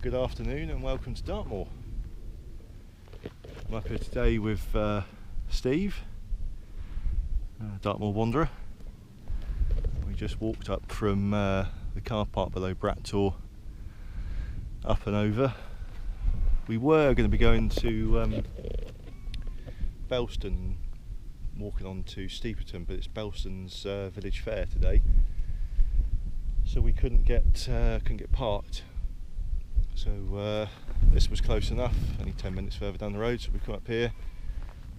Good afternoon and welcome to Dartmoor. I'm up here today with Steve, Dartmoor Wanderer. We just walked up from the car park below Dartmoor, up and over. We were going to be going to Belston, walking on to Steeperton, but it's Belston's village fair today, so we couldn't get parked. So this was close enough, only 10 minutes further down the road, so we come up here.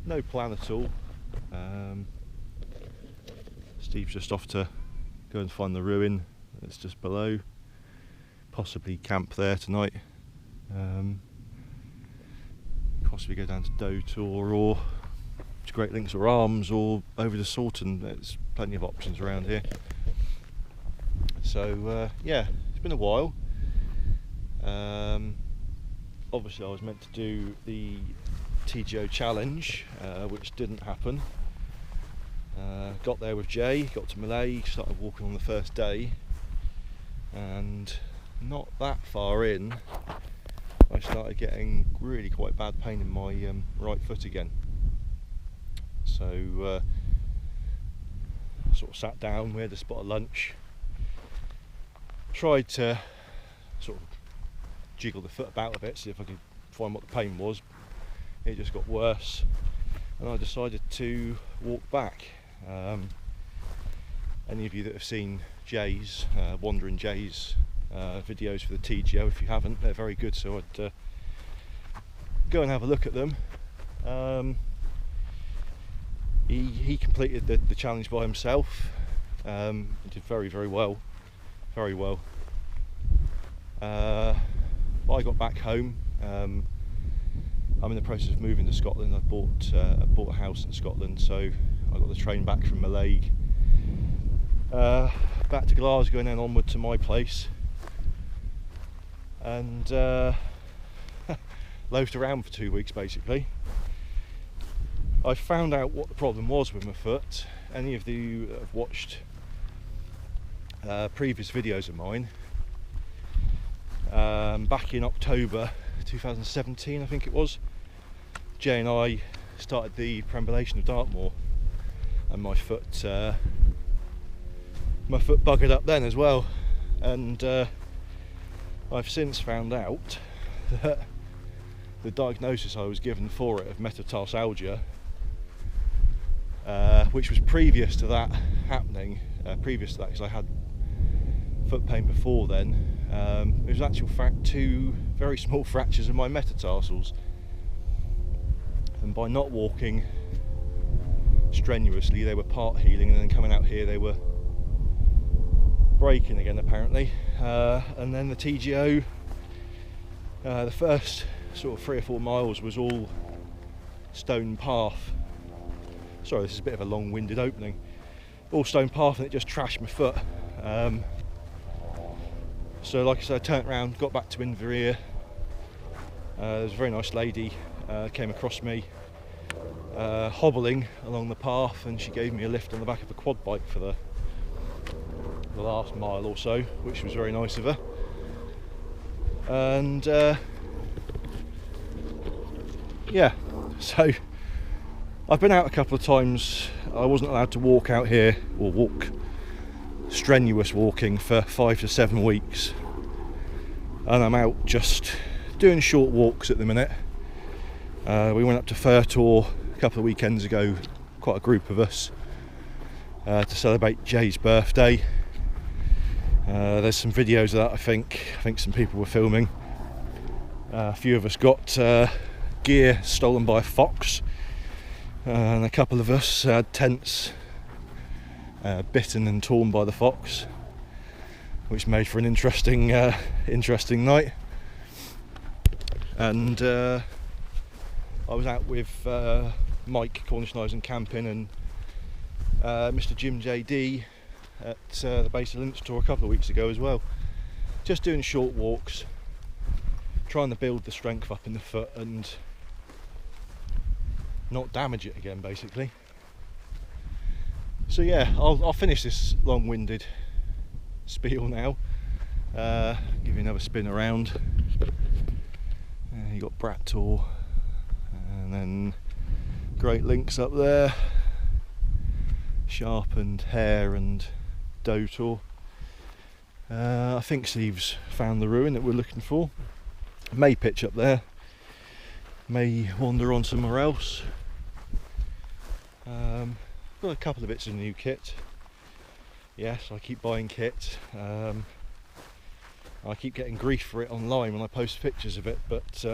No plan at all. Steve's just off to go and find the ruin that's just below. Possibly camp there tonight. Possibly go down to Dartmoor or to Great Links or Arms or over to Sawton. There's plenty of options around here. So yeah, it's been a while. Obviously I was meant to do the TGO challenge, which didn't happen. Got there with Jay, got to Malay, started walking on the first day, and not that far in I started getting really quite bad pain in my right foot again. So I sort of sat down, we had a spot of lunch, tried to sort of jiggle the foot about a bit, see if I could find what the pain was. It just got worse, and I decided to walk back. Any of you that have seen Jay's, Wandering Jay's videos for the TGO, if you haven't, they're very good, so I'd go and have a look at them. He completed the challenge by himself. He did very well, very well. I got back home. I'm in the process of moving to Scotland. I bought a house in Scotland, so I got the train back from Malay, back to Glasgow and then onward to my place, and loafed around for 2 weeks basically. I found out what the problem was with my foot. Any of you that have watched previous videos of mine, back in October 2017 I think it was, Jay and I started the perambulation of Dartmoor, and my foot buggered up then as well, and I've since found out that the diagnosis I was given for it of metatarsalgia, which was previous to that happening, because I had foot pain before then. It was actual fact 2 very small fractures in my metatarsals, and by not walking strenuously they were part healing, and then coming out here they were breaking again apparently. And then the TGO, the first sort of 3 or 4 miles was all stone path. Sorry, this is a bit of a long-winded opening. All stone path, and it just trashed my foot. So like I said, I turned around, got back to Inverleith. There was a very nice lady came across me hobbling along the path, and she gave me a lift on the back of a quad bike for the last mile or so, which was very nice of her. And yeah, so I've been out a couple of times. I wasn't allowed to walk out here, or walk strenuous walking, for 5 to 7 weeks, and I'm out just doing short walks at the minute. We went up to Furtor a couple of weekends ago, quite a group of us, to celebrate Jay's birthday. There's some videos of that. I think some people were filming. A few of us got gear stolen by a fox, and a couple of us had tents bitten and torn by the fox, which made for an interesting night. And I was out with Mike, Cornish Knives and Camping, and Mr. Jim JD at the base of Leinster a couple of weeks ago as well, just doing short walks, trying to build the strength up in the foot and not damage it again basically. So yeah, I'll finish this long-winded spiel now. Give you another spin around. You got Dartmoor, and then great links up there. Sharpened Hare and Dartmoor. I think Steve's found the ruin that we're looking for. May pitch up there. May wander on somewhere else. Got a couple of bits of new kit. Yes, I keep buying kit. I keep getting grief for it online when I post pictures of it, but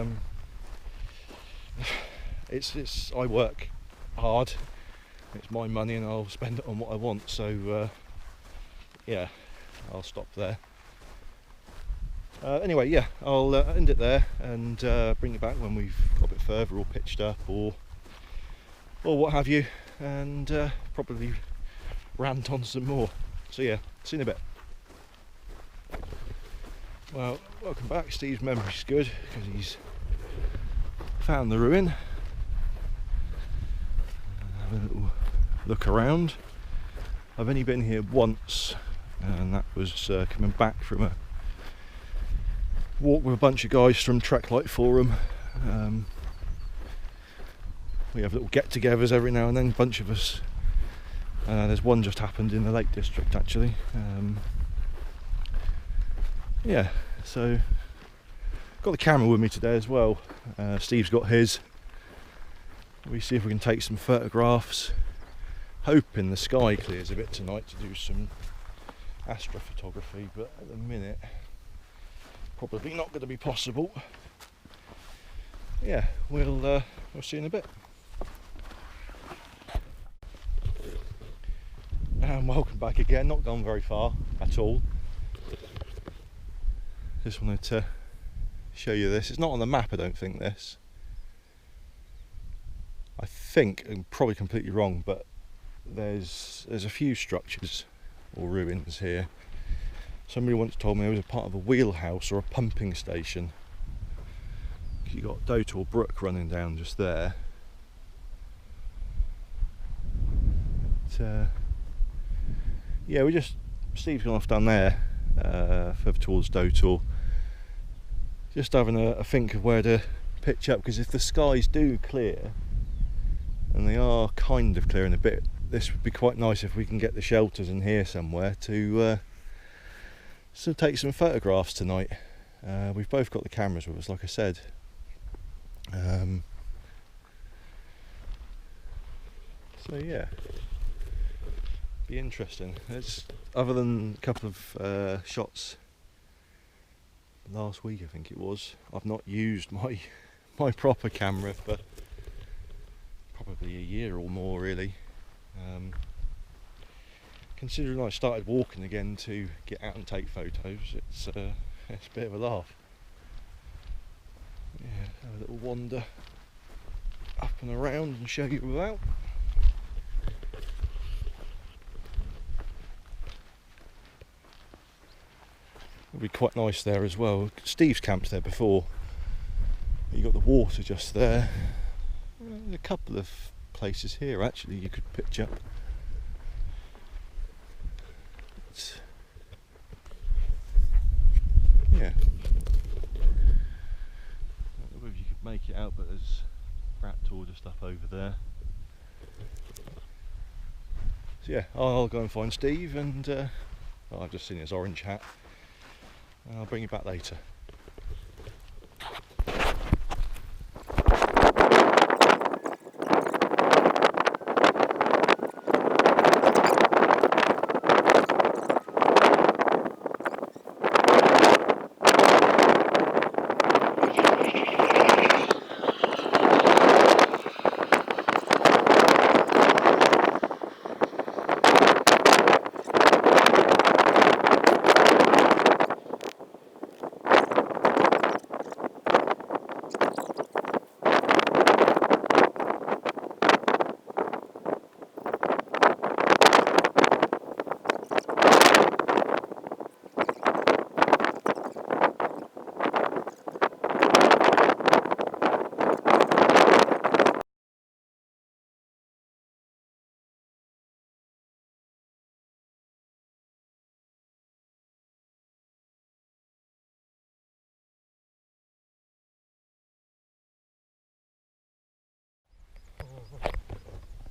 I work hard. It's my money and I'll spend it on what I want, so yeah, I'll stop there. Anyway, yeah, I'll end it there and bring it back when we've got a bit further or pitched up or what have you, and probably rant on some more. So yeah, see you in a bit. Well, welcome back. Steve's memory's good because he's found the ruin. Have a little look around. I've only been here once, and that was coming back from a walk with a bunch of guys from Treklight Forum. We have little get-togethers every now and then, a bunch of us. There's one just happened in the Lake District actually. Yeah, so got the camera with me today as well. Steve's got his. We see if we can take some photographs. Hoping the sky clears a bit tonight to do some astrophotography, but at the minute probably not going to be possible. Yeah, we'll see you in a bit. And welcome back again. Not gone very far at all. Just wanted to show you this. It's not on the map, I don't think. This, I think, I'm probably completely wrong, but there's a few structures or ruins here. Somebody once told me it was a part of a wheelhouse or a pumping station. You got Dartmoor Brook running down just there. But, yeah, Steve's gone off down there, further towards Dartmoor. Just having a think of where to pitch up, because if the skies do clear, and they are kind of clearing a bit, this would be quite nice if we can get the shelters in here somewhere to take some photographs tonight. We've both got the cameras with us, like I said. So yeah, be interesting. It's, other than a couple of shots last week, I think it was, I've not used my proper camera for probably a year or more, really. Considering I started walking again to get out and take photos, it's a bit of a laugh. Yeah, have a little wander up and around and show you about. It'll be quite nice there as well. Steve's camped there before. You got the water just there. There's a couple of places here actually you could pitch up. Yeah. I don't know if you could make it out, but there's Dartmoor just up over there. So yeah, I'll go and find Steve, and I've just seen his orange hat. I'll bring you back later.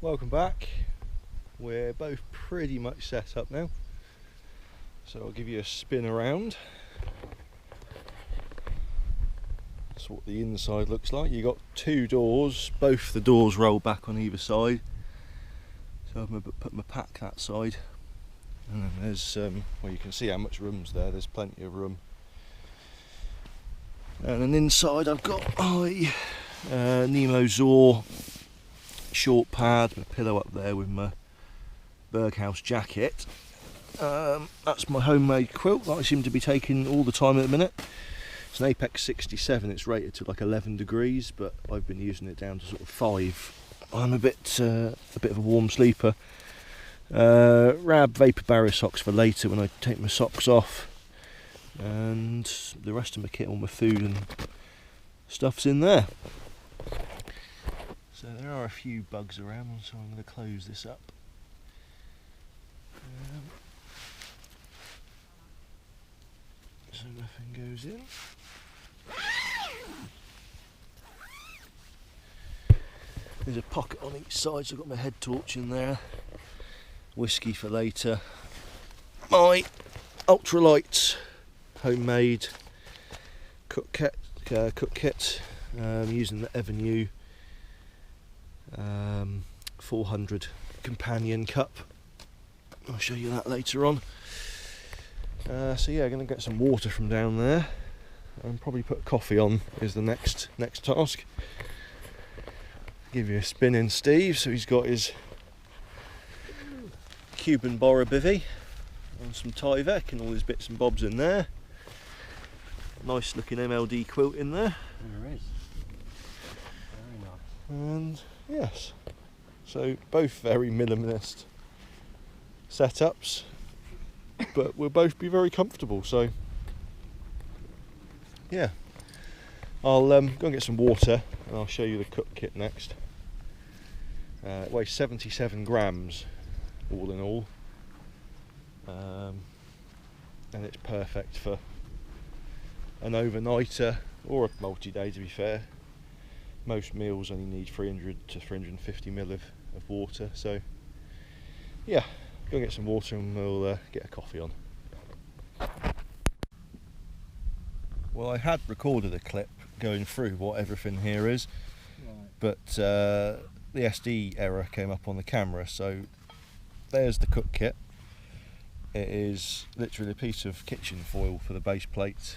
Welcome back. We're both pretty much set up now, so I'll give you a spin around. That's what the inside looks like. You've got two doors, both the doors roll back on either side, so I'm going to put my pack that side, and then there's well, you can see how much room's there. There's plenty of room. And then inside I've got my Nemo Zor short pad, my pillow up there with my Berghaus jacket. That's my homemade quilt that I seem to be taking all the time at the minute. It's an Apex 67, it's rated to like 11 degrees, but I've been using it down to sort of 5. I'm a bit of a warm sleeper. Rab vapor barrier socks for later when I take my socks off, and the rest of my kit, all my food and stuff's in there. So there are a few bugs around, so I'm going to close this up. So nothing goes in. There's a pocket on each side, so I've got my head torch in there. Whiskey for later. My ultralight homemade cook kit. Using the Ever-New 400 companion cup. I'll show you that later on. So yeah, I'm going to get some water from down there and probably put coffee on is the next task. Give you a spin in Steve, so he's got his Cuban Bora bivvy and some Tyvek and all his bits and bobs in there. Nice looking MLD quilt in there. There is. Very nice. And yes, so both very minimalist setups, but we'll both be very comfortable. So yeah, I'll go and get some water and I'll show you the cook kit next. It weighs 77 grams all in all, and it's perfect for an overnighter or a multi-day, to be fair. Most meals only need 300 to 350 ml of water, so yeah, go and get some water and we'll get a coffee on. Well, I had recorded a clip going through what everything here is, right, but the SD error came up on the camera, so there's the cook kit. It is literally a piece of kitchen foil for the base plate,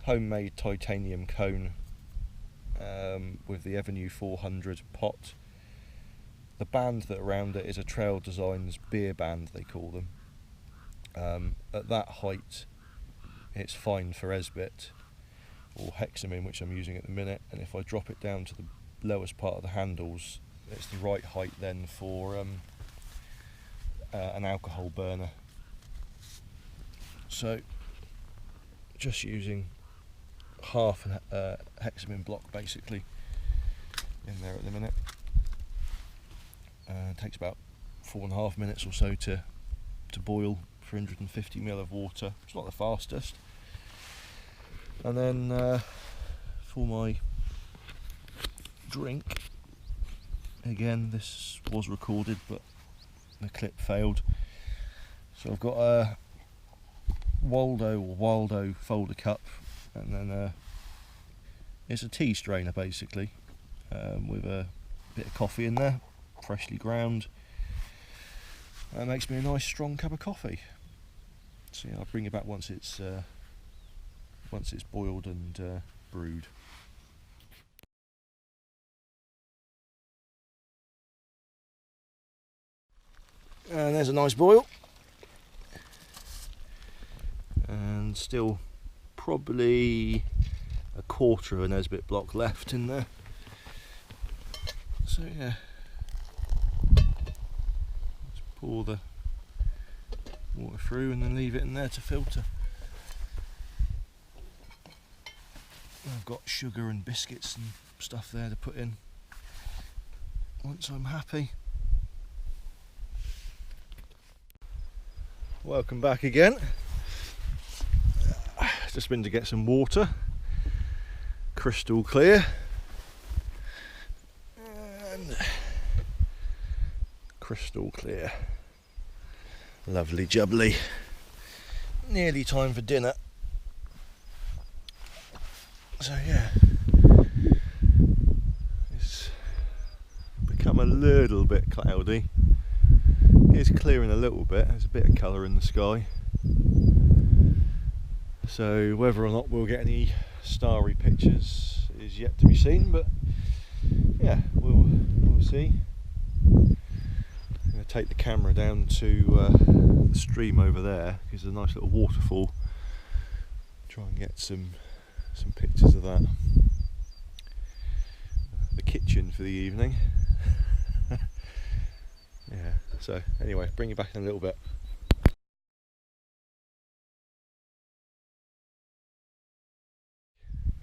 homemade titanium cone with the Ever-New 400 pot. The band that around it is a Trail Designs beer band, they call them. At that height it's fine for Esbit or Hexamin, which I'm using at the minute, and if I drop it down to the lowest part of the handles, it's the right height then for an alcohol burner. So just using half a Hexamin block basically in there at the minute. It takes about 4.5 minutes or so to boil 350 ml of water. It's not the fastest. And then for my drink, again, this was recorded but the clip failed, so I've got a Waldo folder cup, and then it's a tea strainer basically, with a bit of coffee in there, freshly ground. That makes me a nice strong cup of coffee. So yeah, I'll bring it back once it's boiled and brewed. And there's a nice boil, and still probably a quarter of an Esbit block left in there. So yeah, let's pour the water through and then leave it in there to filter. I've got sugar and biscuits and stuff there to put in once I'm happy. Welcome back again. Just been to get some water, crystal clear, and crystal clear. Lovely jubbly. Nearly time for dinner. So yeah, it's become a little bit cloudy. It's clearing a little bit, there's a bit of colour in the sky. So whether or not we'll get any starry pictures is yet to be seen, but yeah, we'll see. I'm going to take the camera down to the stream over there, because there's a nice little waterfall. Try and get some pictures of that. The kitchen for the evening. Yeah, so anyway, bring you back in a little bit.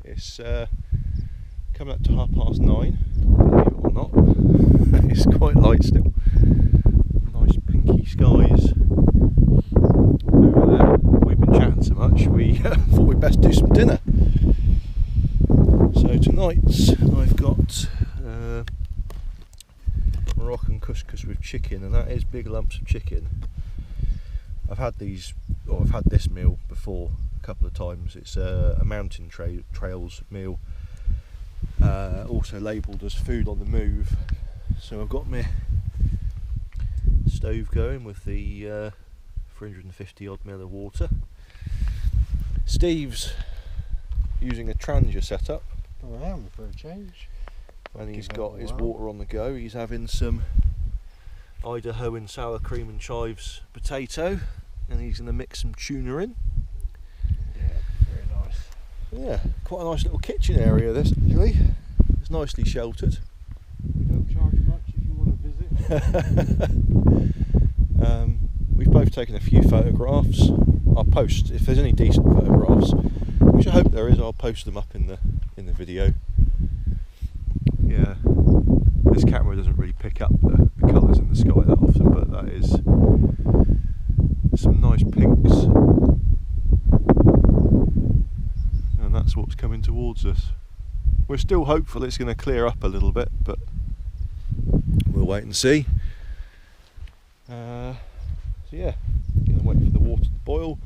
It's coming up to 9:30, believe it or not. It's quite light still. Nice pinky skies over there. We've been chatting so much, we thought we'd best do some dinner. So tonight I've got Moroccan couscous with chicken, and that is big lumps of chicken. I've had this meal before a couple of times. It's a mountain trails meal, also labelled as food on the move. So I've got my stove going with the 350 odd ml of water. Steve's using a Trangia setup. I am, for a change. When he's got his water on the go, he's having some Idaho and sour cream and chives potato, and he's going to mix some tuna in. Yeah, very nice. Yeah, quite a nice little kitchen area this actually. It's nicely sheltered. We don't charge much if you want to visit. We've both taken a few photographs. I'll post, if there's any decent photographs, which I hope there is, I'll post them up in the video. Yeah, this camera doesn't really pick up the colours in the sky that often, but that is some nice pinks, and that's what's coming towards us. We're still hopeful it's going to clear up a little bit, but we'll wait and see. So yeah, going to wait for the water to boil,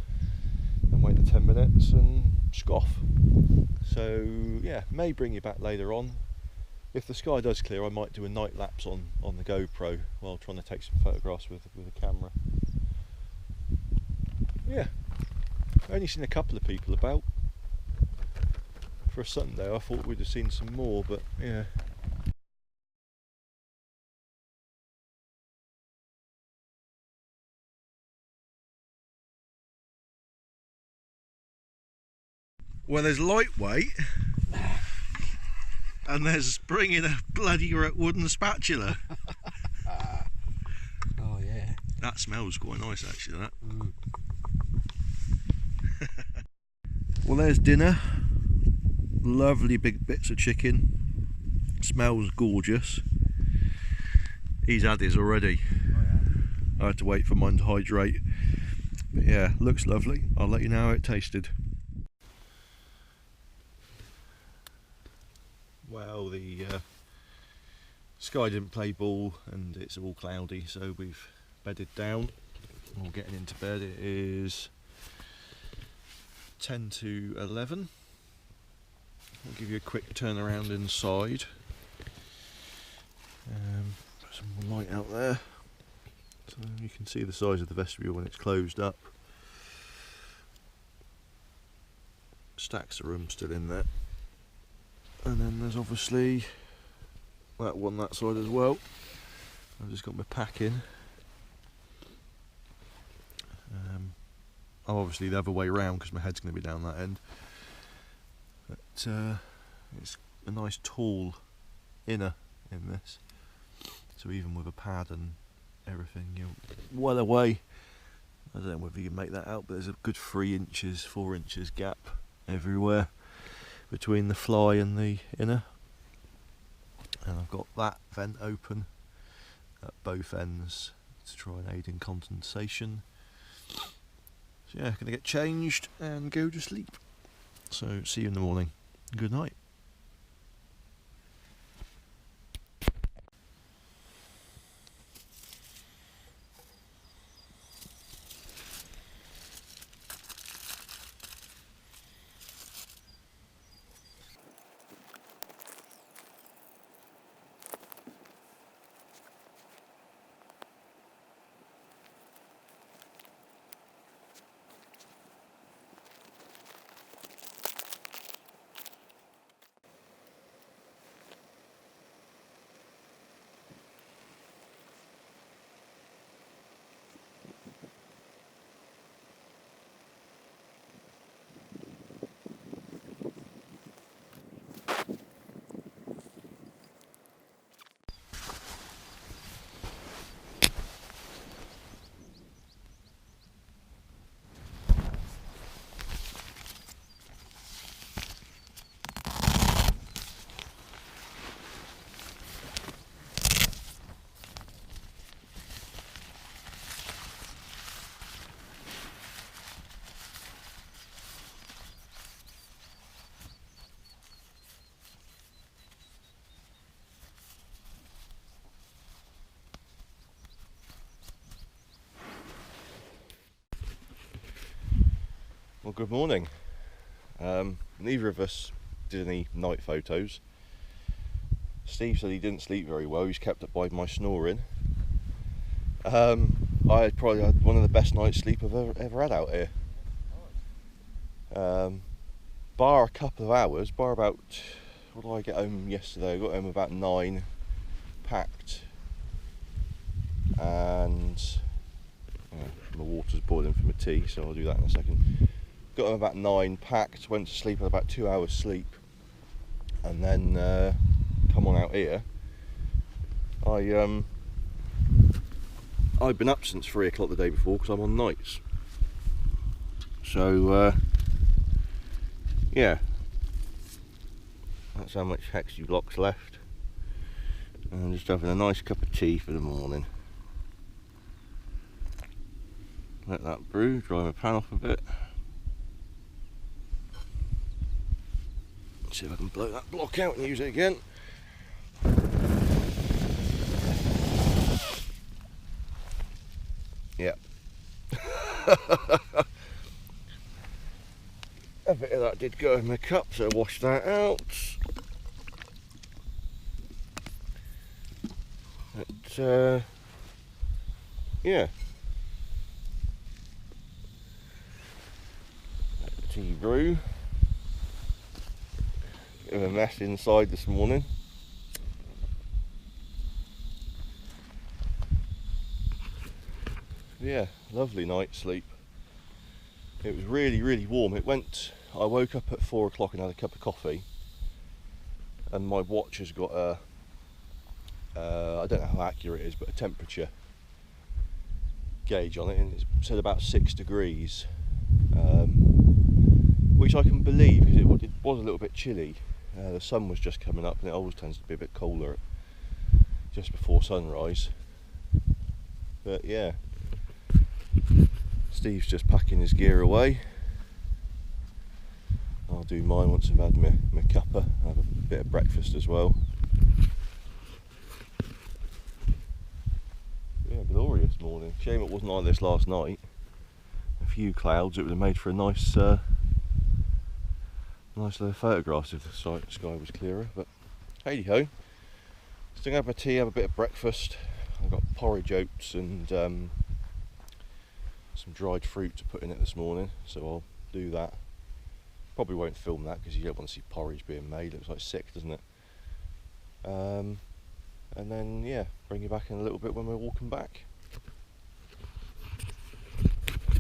and wait the 10 minutes and scoff. So yeah, may bring you back later on. If the sky does clear, I might do a night lapse on the GoPro while trying to take some photographs with a camera. Yeah, I've only seen a couple of people about. For a Sunday I thought we'd have seen some more, but yeah. Well, there's lightweight, and there's bringing a bloody wooden spatula. Oh yeah. That smells quite nice actually, that. Mm. Well, there's dinner. Lovely big bits of chicken. Smells gorgeous. He's had his already. Oh yeah. I had to wait for mine to hydrate. But yeah, looks lovely. I'll let you know how it tasted. Well, the sky didn't play ball and it's all cloudy, so we've bedded down. We're getting into bed. It is 10 to 11. I'll give you a quick turn around inside. Put some more light out there so you can see the size of the vestibule when it's closed up. Stacks of room still in there. And then there's obviously that one that side as well. I've just got my pack in. I'm obviously the other way round because my head's going to be down that end. But it's a nice tall inner in this. So even with a pad and everything, you're well away. I don't know whether you can make that out, but there's a good 3 inches, 4 inches gap everywhere between the fly and the inner. And I've got that vent open at both ends to try and aid in condensation. So yeah, gonna get changed and go to sleep. So see you in the morning. Good night. good morning. Neither of us did any night photos. Steve said he didn't sleep very well. He was kept up by my snoring. I had probably had one of the best night's sleep I've ever had out here. Bar a couple of hours, bar about, what did I get home yesterday? I got home about 9, packed, and my water's boiling for my tea, so I'll do that in a second. Got home about 9, packed, went to sleep with about 2 hours sleep, and then come on out here. I've been up since 3 o'clock the day before because I'm on nights. So yeah, that's how much Hexy Block's left. And I'm just having a nice cup of tea for the morning. Let that brew, dry my pan off a bit. See if I can blow that block out and use it again. Yeah. A bit of that did go in my cup, so I washed that out. But yeah. Tea brew. Bit of a mess inside this morning. Yeah, lovely night's sleep. It was really warm. I woke up at 4 o'clock and had a cup of coffee, and my watch has got a I don't know how accurate it is, but a temperature gauge on it, and it said about 6 degrees, which I can believe because it was a little bit chilly. The sun was just coming up, and it always tends to be a bit colder just before sunrise. But yeah, Steve's just packing his gear away. I'll do mine once I've had my cuppa. I'll have a bit of breakfast as well. Yeah, glorious morning. Shame it wasn't like this last night. A few clouds, it would have made for a nice little photographs if the sky was clearer. But hey ho, still have a tea, have a bit of breakfast. I've got porridge oats and some dried fruit to put in it this morning, so I'll do that. Probably won't film that because you don't want to see porridge being made. It looks like sick, doesn't it? And then yeah, bring you back in a little bit when we're walking back.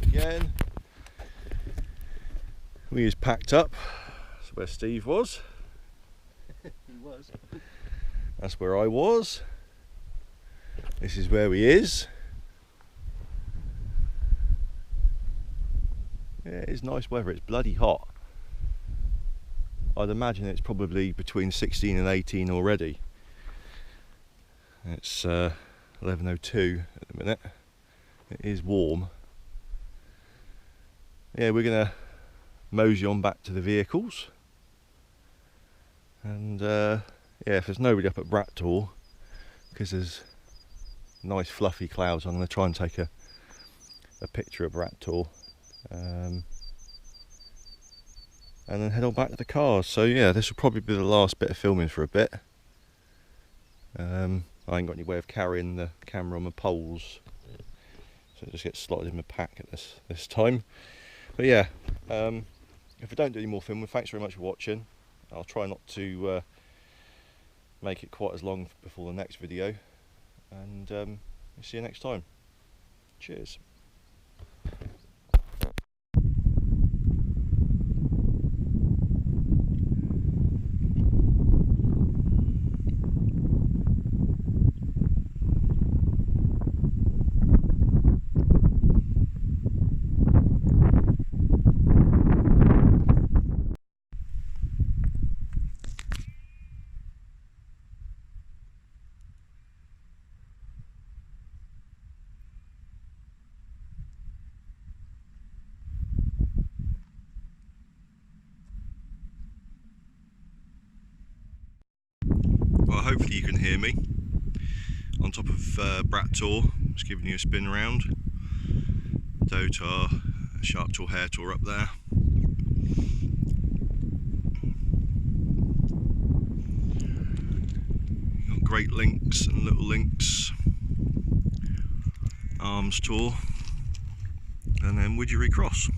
Again, we is packed up. That's where Steve was. He was. That's where I was. This is where he is. Yeah, it's nice weather. It's bloody hot. I'd imagine it's probably between 16 and 18 already. It's 11:02 at the minute. It is warm. Yeah, we're gonna mosey on back to the vehicles. And yeah, if there's nobody up at Dartmoor, because there's nice fluffy clouds, I'm going to try and take a picture of Dartmoor. And then head on back to the cars. So yeah, this will probably be the last bit of filming for a bit. I ain't got any way of carrying the camera on my poles, so it just gets slotted in my pack at this time. But yeah, if I don't do any more filming, thanks very much for watching. I'll try not to make it quite as long before the next video, and see you next time. Cheers. Well, hopefully you can hear me. On top of Dartmoor, just giving you a spin around. Dotar, Sharp Tor, Hair Tor up there. great links and little links, Arms Tour, and then Widgery Cross,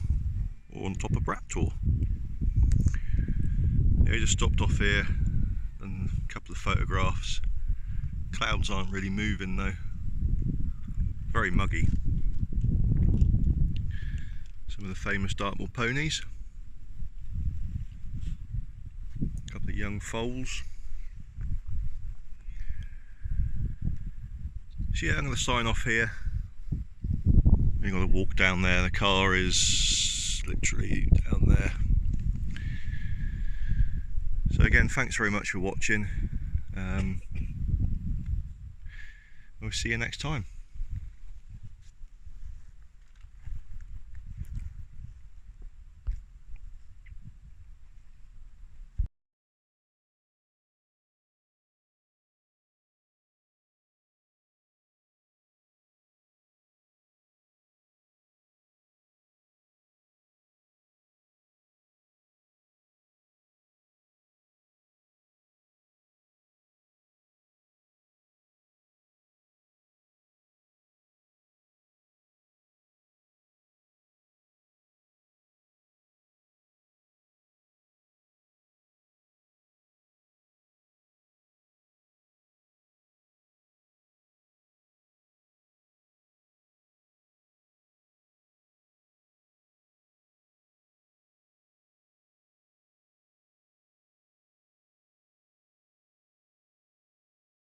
or on top of Brat Tour. Yeah, we just stopped off here and a couple of photographs. Clouds aren't really moving though, very muggy. Some of the famous Dartmoor ponies, a couple of young foals. So yeah, I'm going to sign off here. We've got to walk down there, the car is literally down there. So again, thanks very much for watching. We'll see you next time.